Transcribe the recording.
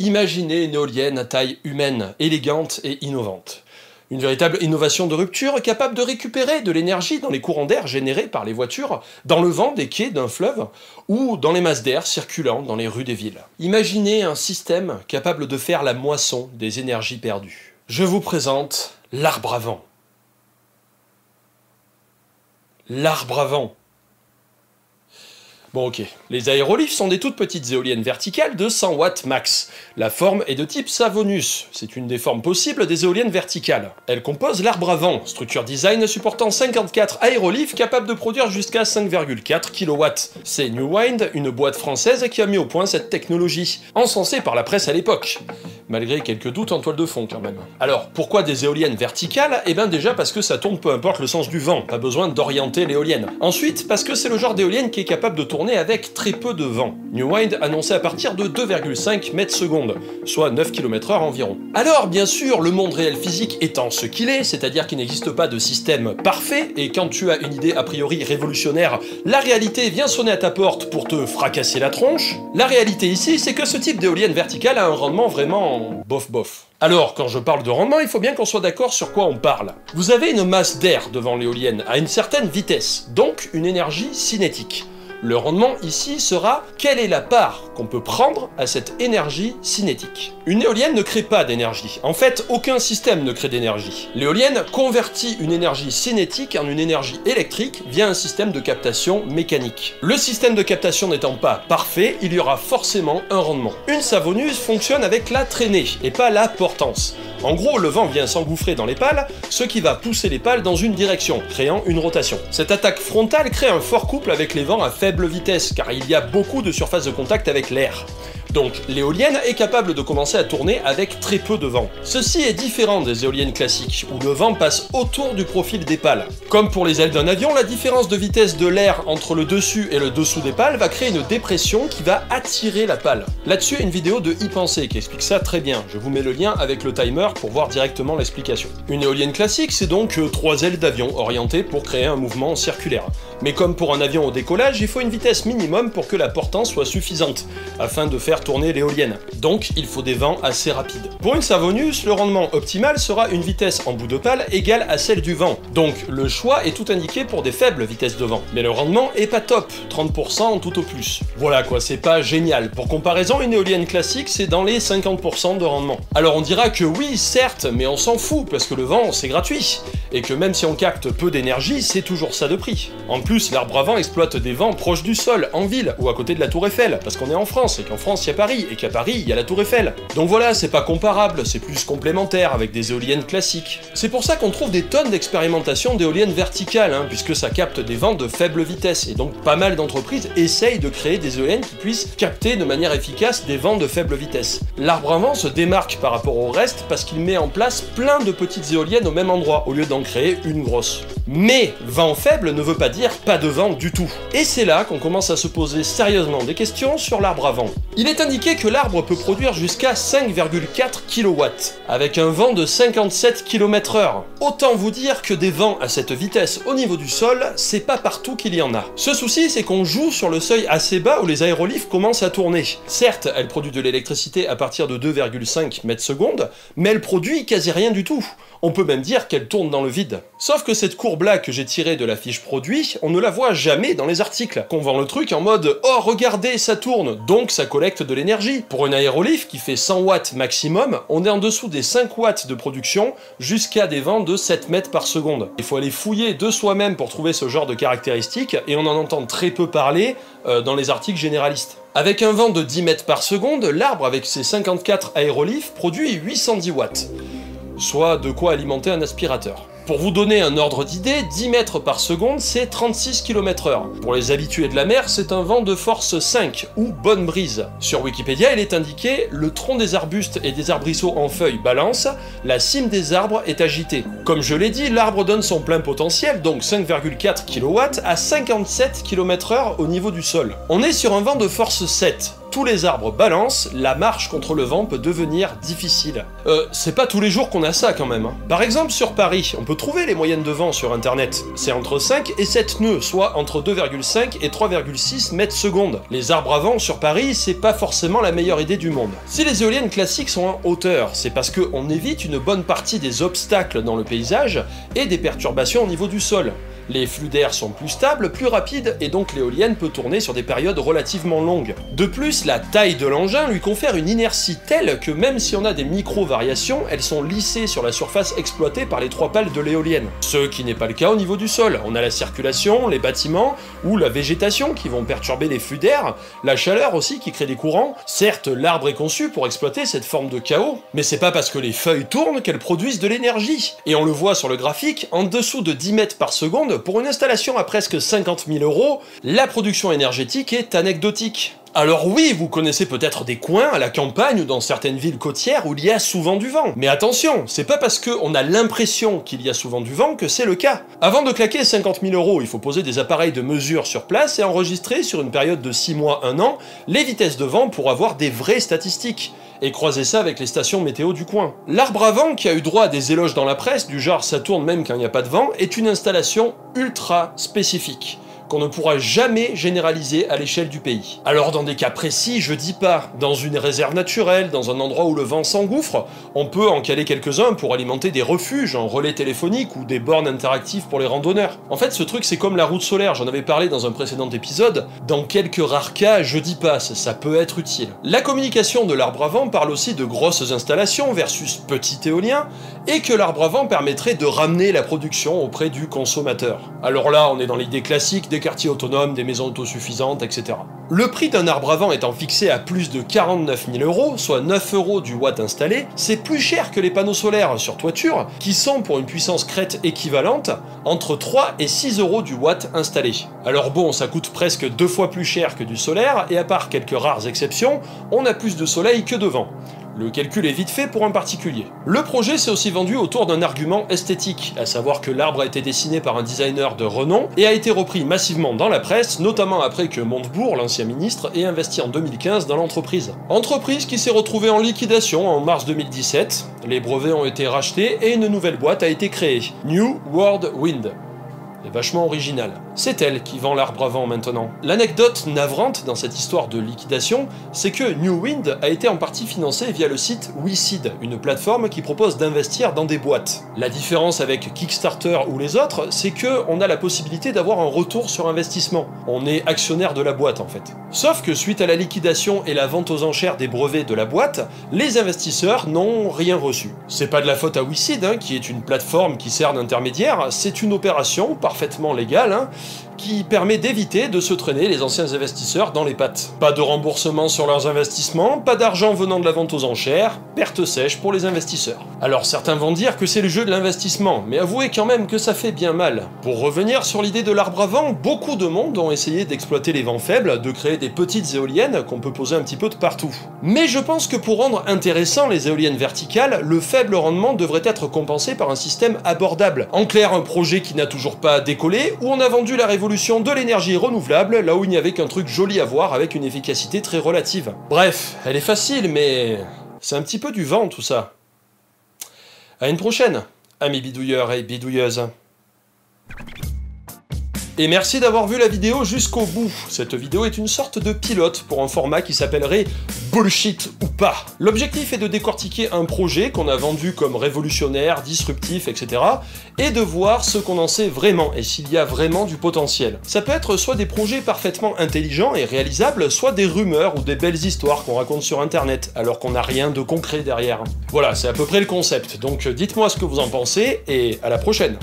Imaginez une éolienne à taille humaine, élégante et innovante. Une véritable innovation de rupture capable de récupérer de l'énergie dans les courants d'air générés par les voitures, dans le vent des quais d'un fleuve ou dans les masses d'air circulant dans les rues des villes. Imaginez un système capable de faire la moisson des énergies perdues. Je vous présente l'arbre à vent. L'arbre à vent. Bon ok, les aérolifs sont des toutes petites éoliennes verticales de 100 watts max. La forme est de type Savonus, c'est une des formes possibles des éoliennes verticales. Elle compose l'arbre à vent, structure design supportant 54 aérolifs capables de produire jusqu'à 5,4 kW. C'est New Wind, une boîte française qui a mis au point cette technologie, encensée par la presse à l'époque. Malgré quelques doutes en toile de fond quand même. Alors, pourquoi des éoliennes verticales? Eh bien déjà parce que ça tourne peu importe le sens du vent, pas besoin d'orienter l'éolienne. Ensuite, parce que c'est le genre d'éolienne qui est capable de tourner avec très peu de vent. New Wind annonçait à partir de 2,5 mètres secondes, soit 9 km/h environ. Alors, bien sûr, le monde réel physique étant ce qu'il est, c'est-à-dire qu'il n'existe pas de système parfait, et quand tu as une idée a priori révolutionnaire, la réalité vient sonner à ta porte pour te fracasser la tronche. La réalité ici, c'est que ce type d'éolienne verticale a un rendement vraiment bof bof. Alors, quand je parle de rendement, il faut bien qu'on soit d'accord sur quoi on parle. Vous avez une masse d'air devant l'éolienne à une certaine vitesse, donc une énergie cinétique. Le rendement ici sera quelle est la part qu'on peut prendre à cette énergie cinétique. Une éolienne ne crée pas d'énergie. En fait, aucun système ne crée d'énergie. L'éolienne convertit une énergie cinétique en une énergie électrique via un système de captation mécanique. Le système de captation n'étant pas parfait, il y aura forcément un rendement. Une Savonus fonctionne avec la traînée et pas la portance. En gros, le vent vient s'engouffrer dans les pales, ce qui va pousser les pales dans une direction, créant une rotation. Cette attaque frontale crée un fort couple avec les vents à faible vitesse, car il y a beaucoup de surface de contact avec l'air. Donc l'éolienne est capable de commencer à tourner avec très peu de vent. Ceci est différent des éoliennes classiques, où le vent passe autour du profil des pales. Comme pour les ailes d'un avion, la différence de vitesse de l'air entre le dessus et le dessous des pales va créer une dépression qui va attirer la pale. Là-dessus, une vidéo de YPenser qui explique ça très bien. Je vous mets le lien avec le timer pour voir directement l'explication. Une éolienne classique, c'est donc 3 ailes d'avion orientées pour créer un mouvement circulaire. Mais comme pour un avion au décollage, il faut une vitesse minimum pour que la portance soit suffisante, afin de faire tourner l'éolienne. Donc il faut des vents assez rapides. Pour une Savonus, le rendement optimal sera une vitesse en bout de pale égale à celle du vent. Donc le choix est tout indiqué pour des faibles vitesses de vent. Mais le rendement est pas top, 30% tout au plus. Voilà quoi, c'est pas génial. Pour comparaison, une éolienne classique, c'est dans les 50% de rendement. Alors on dira que oui, certes, mais on s'en fout, parce que le vent, c'est gratuit. Et que même si on capte peu d'énergie, c'est toujours ça de prix. En plus, l'arbre à vent exploite des vents proches du sol, en ville, ou à côté de la Tour Eiffel, parce qu'on est en France, et qu'en France, il y a Paris, et qu'à Paris, il y a la Tour Eiffel. Donc voilà, c'est pas comparable, c'est plus complémentaire avec des éoliennes classiques. C'est pour ça qu'on trouve des tonnes d'expérimentations d'éoliennes verticales, puisque ça capte des vents de faible vitesse, et donc pas mal d'entreprises essayent de créer des éoliennes qui puissent capter de manière efficace des vents de faible vitesse. L'arbre à vent se démarque par rapport au reste parce qu'il met en place plein de petites éoliennes au même endroit, au lieu d'en créer une grosse. Mais vent faible ne veut pas dire pas de vent du tout. Et c'est là qu'on commence à se poser sérieusement des questions sur l'arbre à vent. Il est indiqué que l'arbre peut produire jusqu'à 5,4 kW, avec un vent de 57 km/h. Autant vous dire que des vents à cette vitesse au niveau du sol, c'est pas partout qu'il y en a. Ce souci, c'est qu'on joue sur le seuil assez bas où les aérolifs commencent à tourner. Certes, elle produit de l'électricité à partir de 2,5 mètres secondes, mais elle produit quasi rien du tout. On peut même dire qu'elle tourne dans le vide. Sauf que cette courbe-là que j'ai tirée de la fiche produit, on ne la voit jamais dans les articles. Qu'on vend le truc en mode « Oh, regardez, ça tourne !» donc ça collecte de l'énergie. Pour une aérolif qui fait 100 watts maximum, on est en dessous des 5 watts de production jusqu'à des vents de 7 mètres par seconde. Il faut aller fouiller de soi-même pour trouver ce genre de caractéristiques, et on en entend très peu parler dans les articles généralistes. Avec un vent de 10 mètres par seconde, l'arbre avec ses 54 aérolifs produit 810 watts. Soit de quoi alimenter un aspirateur. Pour vous donner un ordre d'idée, 10 mètres par seconde, c'est 36 km/h. Pour les habitués de la mer, c'est un vent de force 5, ou bonne brise. Sur Wikipédia, il est indiqué « Le tronc des arbustes et des arbrisseaux en feuilles balance, la cime des arbres est agitée ». Comme je l'ai dit, l'arbre donne son plein potentiel, donc 5,4 kW, à 57 km/h au niveau du sol. On est sur un vent de force 7. tous les arbres balancent, la marche contre le vent peut devenir difficile. C'est pas tous les jours qu'on a ça quand même. Hein. Par exemple sur Paris, on peut trouver les moyennes de vent sur internet. C'est entre 5 et 7 nœuds, soit entre 2,5 et 3,6 mètres secondes. Les arbres à vent sur Paris, c'est pas forcément la meilleure idée du monde. Si les éoliennes classiques sont en hauteur, c'est parce qu'on évite une bonne partie des obstacles dans le paysage et des perturbations au niveau du sol. Les flux d'air sont plus stables, plus rapides, et donc l'éolienne peut tourner sur des périodes relativement longues. De plus, la taille de l'engin lui confère une inertie telle que même si on a des micro-variations, elles sont lissées sur la surface exploitée par les trois pales de l'éolienne. Ce qui n'est pas le cas au niveau du sol. On a la circulation, les bâtiments, ou la végétation qui vont perturber les flux d'air, la chaleur aussi qui crée des courants. Certes, l'arbre est conçu pour exploiter cette forme de chaos, mais c'est pas parce que les feuilles tournent qu'elles produisent de l'énergie. Et on le voit sur le graphique, en dessous de 10 mètres par seconde, pour une installation à presque 50 000 €, la production énergétique est anecdotique. Alors oui, vous connaissez peut-être des coins à la campagne ou dans certaines villes côtières où il y a souvent du vent. Mais attention, c'est pas parce qu'on a l'impression qu'il y a souvent du vent que c'est le cas. Avant de claquer 50 000 €, il faut poser des appareils de mesure sur place et enregistrer sur une période de 6 mois, 1 an, les vitesses de vent pour avoir des vraies statistiques. Et croiser ça avec les stations météo du coin. L'arbre à vent, qui a eu droit à des éloges dans la presse, du genre ça tourne même quand il n'y a pas de vent, est une installation ultra spécifique, qu'on ne pourra jamais généraliser à l'échelle du pays. Alors dans des cas précis, je dis pas, dans une réserve naturelle, dans un endroit où le vent s'engouffre, on peut en caler quelques-uns pour alimenter des refuges en relais téléphoniques ou des bornes interactives pour les randonneurs. En fait, ce truc c'est comme la route solaire, j'en avais parlé dans un précédent épisode, dans quelques rares cas, je dis pas, ça peut être utile. La communication de l'arbre à vent parle aussi de grosses installations versus petit éolien, et que l'arbre à vent permettrait de ramener la production auprès du consommateur. Alors là, on est dans l'idée classique des quartiers autonomes, des maisons autosuffisantes, etc. Le prix d'un arbre à vent étant fixé à plus de 49 000 €, soit 9 € du watt installé, c'est plus cher que les panneaux solaires sur toiture, qui sont pour une puissance crête équivalente, entre 3 et 6 € du watt installé. Alors bon, ça coûte presque 2 fois plus cher que du solaire, et à part quelques rares exceptions, on a plus de soleil que de vent. Le calcul est vite fait pour un particulier. Le projet s'est aussi vendu autour d'un argument esthétique, à savoir que l'arbre a été dessiné par un designer de renom et a été repris massivement dans la presse, notamment après que Montebourg, l'ancien ministre, ait investi en 2015 dans l'entreprise. Entreprise qui s'est retrouvée en liquidation en mars 2017, les brevets ont été rachetés et une nouvelle boîte a été créée, New World Wind. C'est vachement original. C'est elle qui vend l'arbre à vent maintenant. L'anecdote navrante dans cette histoire de liquidation, c'est que New Wind a été en partie financé via le site WeSeed, une plateforme qui propose d'investir dans des boîtes. La différence avec Kickstarter ou les autres, c'est que on a la possibilité d'avoir un retour sur investissement. On est actionnaire de la boîte en fait. Sauf que suite à la liquidation et la vente aux enchères des brevets de la boîte, les investisseurs n'ont rien reçu. C'est pas de la faute à WeSeed, qui est une plateforme qui sert d'intermédiaire, c'est une opération parfaitement légale, qui permet d'éviter de se traîner les anciens investisseurs dans les pattes. Pas de remboursement sur leurs investissements, pas d'argent venant de la vente aux enchères, perte sèche pour les investisseurs. Alors certains vont dire que c'est le jeu de l'investissement, mais avouez quand même que ça fait bien mal. Pour revenir sur l'idée de l'arbre à vent, beaucoup de monde ont essayé d'exploiter les vents faibles, de créer des petites éoliennes qu'on peut poser un petit peu de partout. Mais je pense que pour rendre intéressant les éoliennes verticales, le faible rendement devrait être compensé par un système abordable. En clair, un projet qui n'a toujours pas décollé, où on a vendu la révolution de l'énergie renouvelable, là où il n'y avait qu'un truc joli à voir avec une efficacité très relative. Bref, elle est facile, mais c'est un petit peu du vent tout ça. À une prochaine, amis bidouilleurs et bidouilleuses. Et merci d'avoir vu la vidéo jusqu'au bout. Cette vidéo est une sorte de pilote pour un format qui s'appellerait Bullshit ou pas. L'objectif est de décortiquer un projet qu'on a vendu comme révolutionnaire, disruptif, etc. et de voir ce qu'on en sait vraiment et s'il y a vraiment du potentiel. Ça peut être soit des projets parfaitement intelligents et réalisables, soit des rumeurs ou des belles histoires qu'on raconte sur internet, alors qu'on n'a rien de concret derrière. Voilà, c'est à peu près le concept, donc dites-moi ce que vous en pensez et à la prochaine.